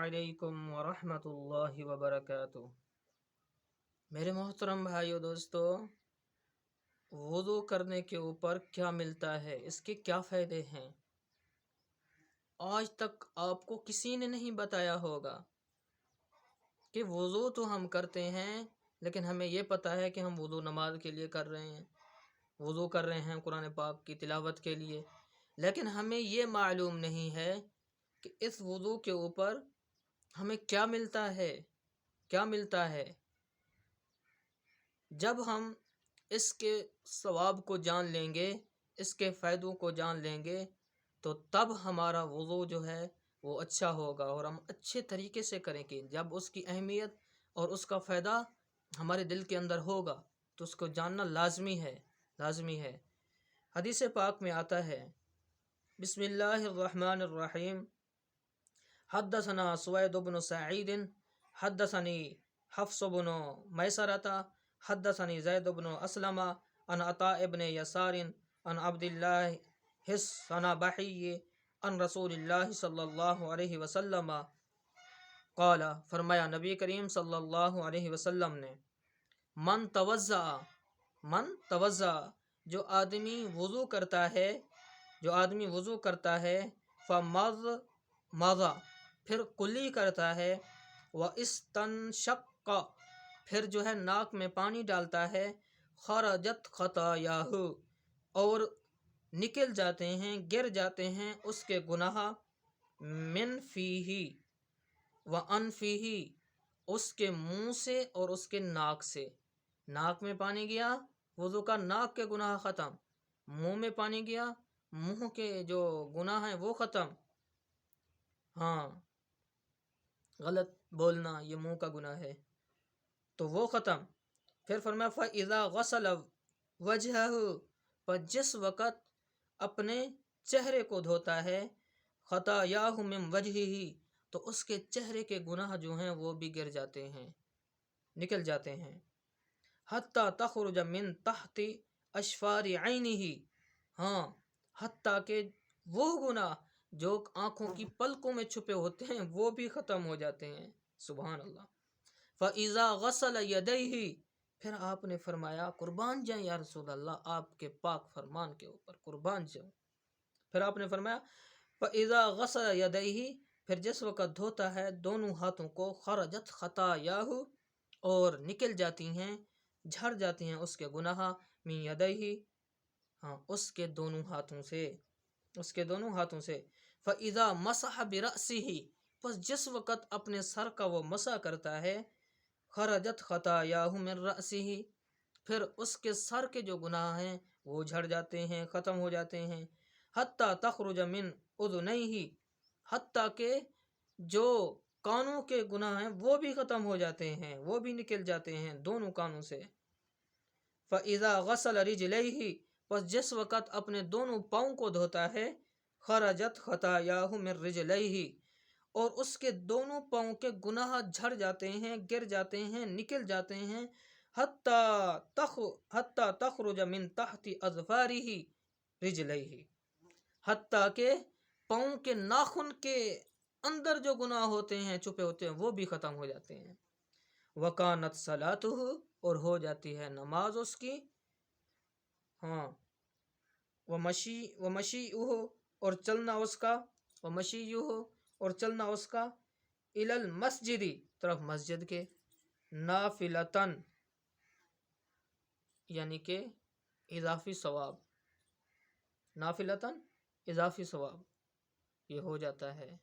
علیکم ورحمۃ اللہ وبرکاتہ۔ میرے محترم بھائیو دوستو، وضو کرنے کے اوپر کیا ملتا ہے، اس کے کیا فائدے ہیں، آج تک آپ کو کسی نے نہیں بتایا ہوگا کہ وضو تو ہم کرتے ہیں، لیکن ہمیں یہ پتہ ہے کہ ہم وضو نماز کے لیے کر رہے ہیں، وضو کر رہے ہیں قرآن پاک کی تلاوت کے لیے، لیکن ہمیں یہ معلوم نہیں ہے کہ اس وضو کے اوپر ہمیں کیا ملتا ہے، کیا ملتا ہے۔ جب ہم اس کے ثواب کو جان لیں گے، اس کے فائدوں کو جان لیں گے، تو تب ہمارا وضو جو ہے وہ اچھا ہوگا اور ہم اچھے طریقے سے کریں گے۔ جب اس کی اہمیت اور اس کا فائدہ ہمارے دل کے اندر ہوگا تو اس کو جاننا لازمی ہے، لازمی ہے۔ حدیث پاک میں آتا ہے، بسم اللہ الرحمن الرحیم، حدثنا سوید بن سعید حدثنی حفص بن میسرۃ حدثنی زید بن اسلم عن عطاء بن یسار عن عبد اللہ الصنابحی عن رسول اللہ صلی اللہ علیہ وسلم قال، فرمایا نبی کریم صلی اللہ علیہ وسلم نے، من توضع، جو آدمی وضو کرتا ہے، فمضمض، پھر کلی کرتا ہے، واستنشق، پھر جو ہے ناک میں پانی ڈالتا ہے، خرجت خطایاہ، اور نکل جاتے ہیں، گر جاتے ہیں اس کے گناہ، من فیہ وانفیہ، اس کے منہ سے اور اس کے ناک سے۔ ناک میں پانی گیا، وضو کا ناک کے گناہ ختم، منہ میں پانی گیا، منہ کے جو گناہ ہیں وہ ختم، ہاں غلط بولنا یہ منہ کا گناہ ہے تو وہ ختم۔ پھر فرمایا فَإِذَا غَسَلَ وَجْهَهُ، پر جس وقت اپنے چہرے کو دھوتا ہے، خطایاہ من وجهه، تو اس کے چہرے کے گناہ جو ہیں وہ بھی گر جاتے ہیں، نکل جاتے ہیں، حتی تخرج من تحت اشفار عینہ، ہاں حتیٰ کہ وہ گناہ جو آنکھوں کی پلکوں میں چھپے ہوتے ہیں وہ بھی ختم ہو جاتے ہیں، سبحان اللہ۔ فَإِذَا غَسَلَ يَدَيْهِ، پھر آپ نے فرمایا، قربان جائیں یا رسول اللہ آپ کے پاک فرمان کے اوپر قربان جاؤں، پھر آپ نے فرمایا فَإِذَا غَسَلَ يَدَيْهِ، پھر جس وقت دھوتا ہے دونوں ہاتھوں کو، خرجت خطایاہ، اور نکل جاتی ہیں، جھڑ جاتی ہیں اس کے گناہ، من یدیہ، ہاں اس کے دونوں ہاتھوں سے، اس کے دونوں ہاتھوں سے۔ فَإِذَا مَسَحَ بِرَأْسِهِ، پس جس وقت اپنے سر کا وہ مسح کرتا ہے، خرجت خطایاہ من رأسه، پھر اس کے سر کے جو گناہ ہیں وہ جھڑ جاتے ہیں، ختم ہو جاتے ہیں، حتی تخرج من اذنیہ، حتیٰ کہ جو کانوں کے گناہ ہیں وہ بھی ختم ہو جاتے ہیں، وہ بھی نکل جاتے ہیں دونوں کانوں سے۔ فَإِذَا غَسَلَ رِجْلَيْهِ، پس جس وقت اپنے دونوں پاؤں کو دھوتا ہے، خرجت خطایاہ من رِجْلَيْهِ، اور اس کے دونوں پاؤں کے گناہ جھڑ جاتے ہیں، گر جاتے ہیں، نکل جاتے ہیں، حتی تخرج من تحت اظفارہ رجلیہ، حتیٰ کہ پاؤں کے ناخن کے اندر جو گناہ ہوتے ہیں، چھپے ہوتے ہیں، وہ بھی ختم ہو جاتے ہیں۔ وَكَانَتْ صَلَاتُهُ، اور ہو جاتی ہے نماز اس کی، ہاں، وَمَشِيُّهُ، اور چلنا اس کا، وَمَشِيُّهُ، اور چلنا اس کا، إِلَى الْمَسْجِدِ، طرف مسجد کے، نافلتاً، یعنی کہ اضافی ثواب، نافلتاً اضافی ثواب یہ ہو جاتا ہے۔